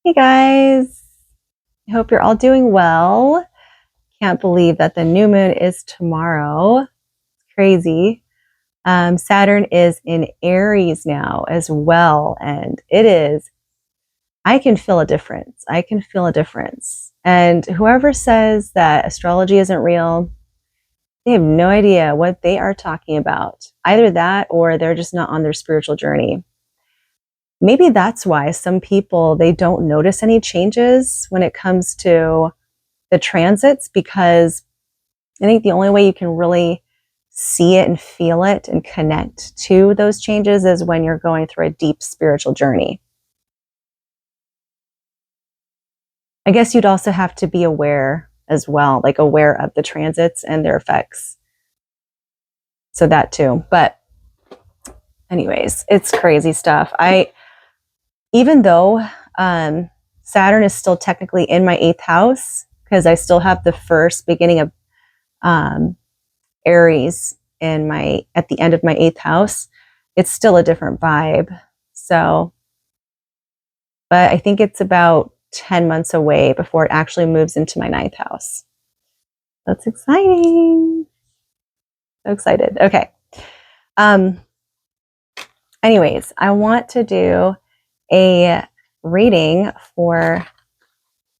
Hey guys, I hope you're all doing well. Can't believe that the new moon is tomorrow. It's crazy. Saturn is in Aries now as well, and I can feel a difference. I can feel a difference. And whoever says that astrology isn't real, they have no idea what they are talking about. Either that or they're just not on their spiritual journey. Maybe that's why some people, they don't notice any changes when it comes to the transits, because I think the only way you can really see it and feel it and connect to those changes is when you're going through a deep spiritual journey. I guess you'd also have to be aware as well, like aware of the transits and their effects. So that too. But anyways, it's crazy stuff. Even though Saturn is still technically in my 8th house, because I still have the first beginning of Aries at the end of my 8th house, it's still a different vibe. So, but I think it's about 10 months away before it actually moves into my 9th house. That's exciting. So excited. Okay. Anyways, I want to do a reading for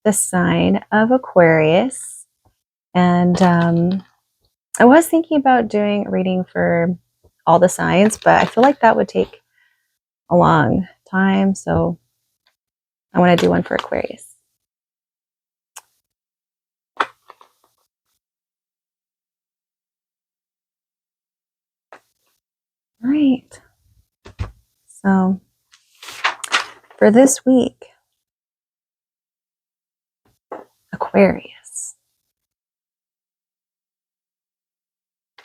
the sign of Aquarius. And I was thinking about doing a reading for all the signs, but I feel like that would take a long time. So I want to do one for Aquarius. All right. So for this week, Aquarius.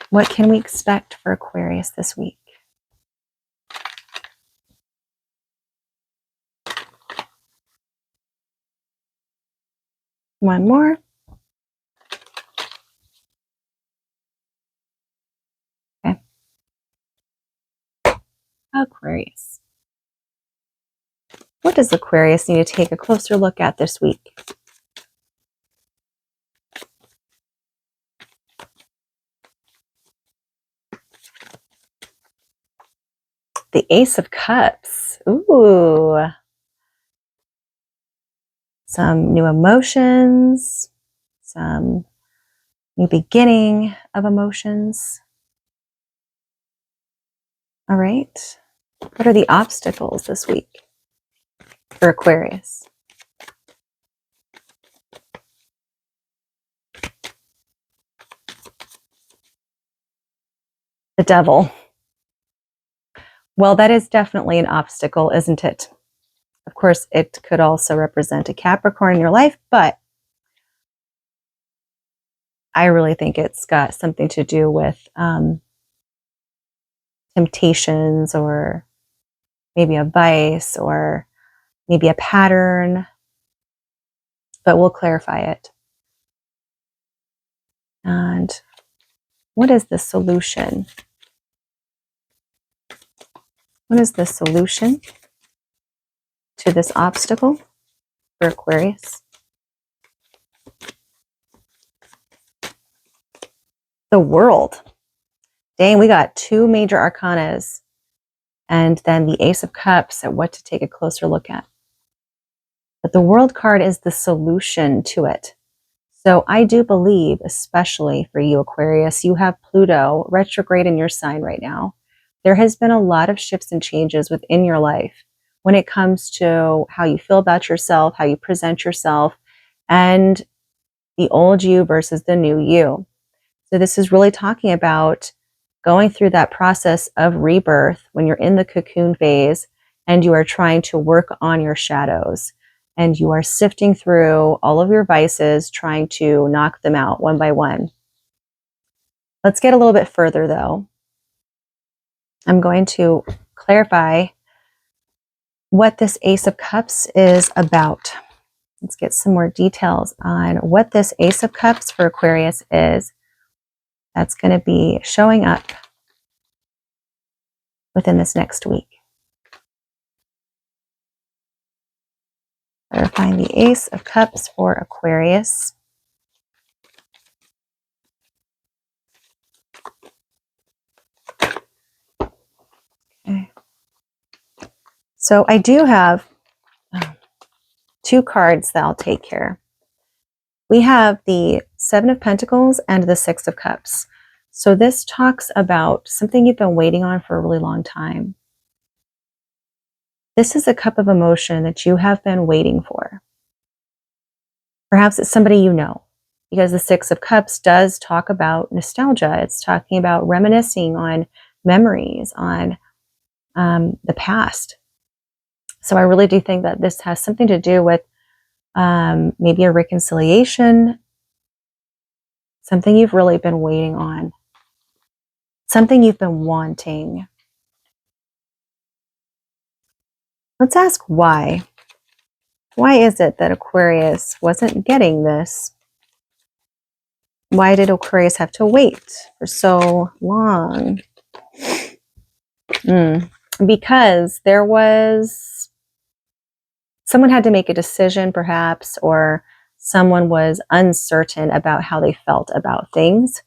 What can we expect for Aquarius this week? One more. Okay. Aquarius. What does Aquarius need to take a closer look at this week? The Ace of Cups. Ooh. Some new emotions, some new beginning of emotions. All right. What are the obstacles this week for Aquarius? The Devil. Well, that is definitely an obstacle, isn't it? Of course, it could also represent a Capricorn in your life, but I really think it's got something to do with temptations, or maybe a vice, or maybe a pattern, but we'll clarify it. And what is the solution? What is the solution to this obstacle for Aquarius? The World. Dang, we got 2 major arcanas and then the Ace of Cups at what to take a closer look at. But the World card is the solution to it. So I do believe, especially for you, Aquarius, you have Pluto retrograde in your sign right now. There has been a lot of shifts and changes within your life when it comes to how you feel about yourself, how you present yourself, and the old you versus the new you. So this is really talking about going through that process of rebirth when you're in the cocoon phase and you are trying to work on your shadows, and you are sifting through all of your vices, trying to knock them out one by one. Let's get a little bit further though. I'm going to clarify what this Ace of Cups is about. Let's get some more details on what this Ace of Cups for Aquarius is. That's going to be showing up within this next week. Clarifying the Ace of Cups for Aquarius. Okay. So I do have two cards that I'll take here. We have the Seven of Pentacles and the Six of Cups. So this talks about something you've been waiting on for a really long time. This is a cup of emotion that you have been waiting for. Perhaps it's somebody you know, because the Six of Cups does talk about nostalgia. It's talking about reminiscing on memories, on the past. So I really do think that this has something to do with maybe a reconciliation, something you've really been waiting on, something you've been wanting. Let's ask why. Why is it that Aquarius wasn't getting this? Why did Aquarius have to wait for so long? Because there was someone had to make a decision, perhaps, or someone was uncertain about how they felt about things.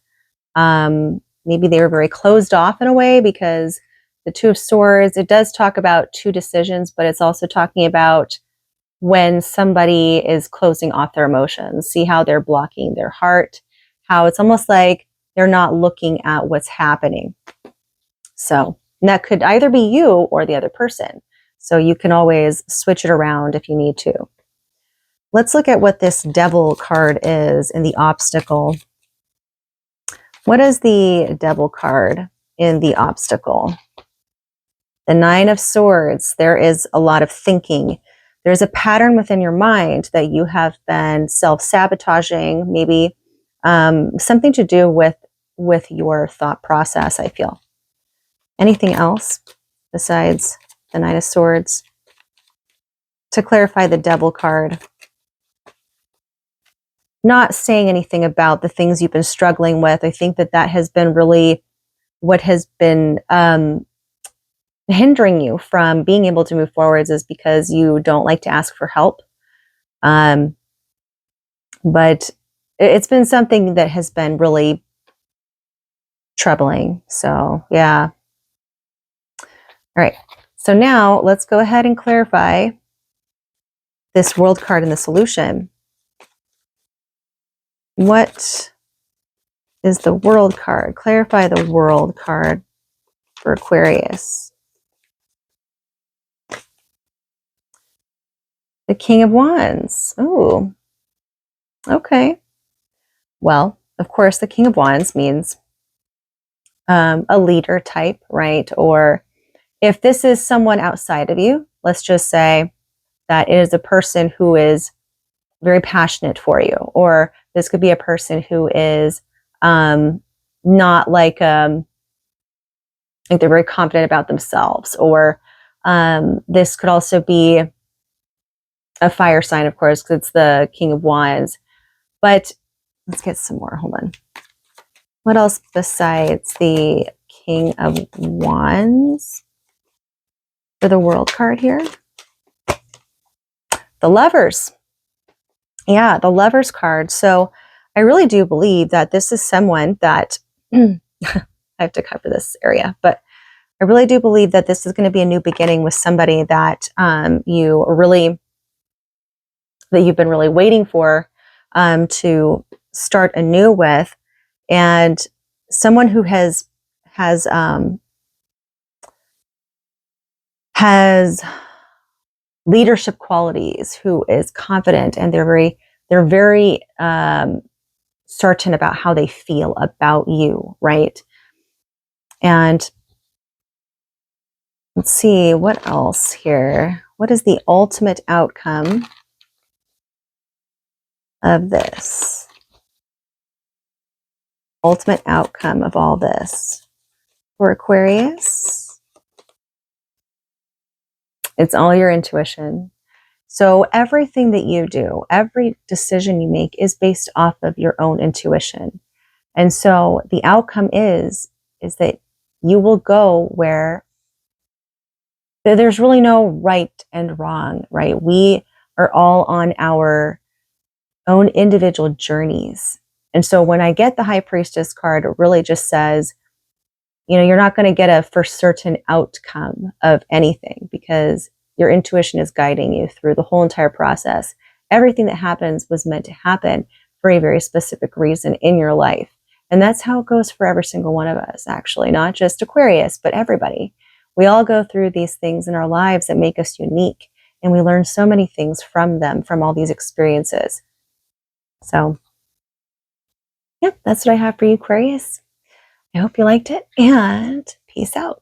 Maybe they were very closed off in a way, because the Two of Swords, it does talk about two decisions, but it's also talking about when somebody is closing off their emotions. See how they're blocking their heart, how it's almost like they're not looking at what's happening. So that could either be you or the other person. So you can always switch it around if you need to. Let's look at what this Devil card is in the obstacle. What is the Devil card in the obstacle? The Nine of Swords. There is a lot of thinking. There's a pattern within your mind that you have been self-sabotaging, maybe something to do with your thought process, I feel. Anything else besides the Nine of Swords? To clarify the Devil card, not saying anything about the things you've been struggling with. I think that has been really what has been hindering you from being able to move forwards, is because you don't like to ask for help. But it's been something that has been really troubling. So yeah. All right. So now let's go ahead and clarify this World card in the solution. What is the World card? Clarify the World card for Aquarius. The King of Wands. Ooh. Okay. Well, of course, the King of Wands means a leader type, right? Or if this is someone outside of you, let's just say that it is a person who is very passionate for you, or this could be a person who is not like they're very confident about themselves, or this could also be a fire sign, of course, because it's the King of Wands. But let's get some more. Hold on. What else besides the King of Wands for the World card here? The Lovers. Yeah, the Lovers card. So I really do believe that this is someone that I have to cover this area, but I really do believe that this is going to be a new beginning with somebody that you've been really waiting for to start anew with, and someone who has leadership qualities, who is confident, and they're very certain about how they feel about you, right? And let's see what else here. What is the ultimate outcome of this? Ultimate outcome of all this for Aquarius? It's all your intuition. So everything that you do, every decision you make is based off of your own intuition. And so the outcome is that you will go where there's really no right and wrong, right? We are all on our own individual journeys. And so when I get the High Priestess card, it really just says, you know, you're not going to get a for certain outcome of anything because your intuition is guiding you through the whole entire process. Everything that happens was meant to happen for a very specific reason in your life. And that's how it goes for every single one of us, actually, not just Aquarius, but everybody. We all go through these things in our lives that make us unique. And we learn so many things from them, from all these experiences. So, yeah, that's what I have for you, Aquarius. I hope you liked it, and peace out.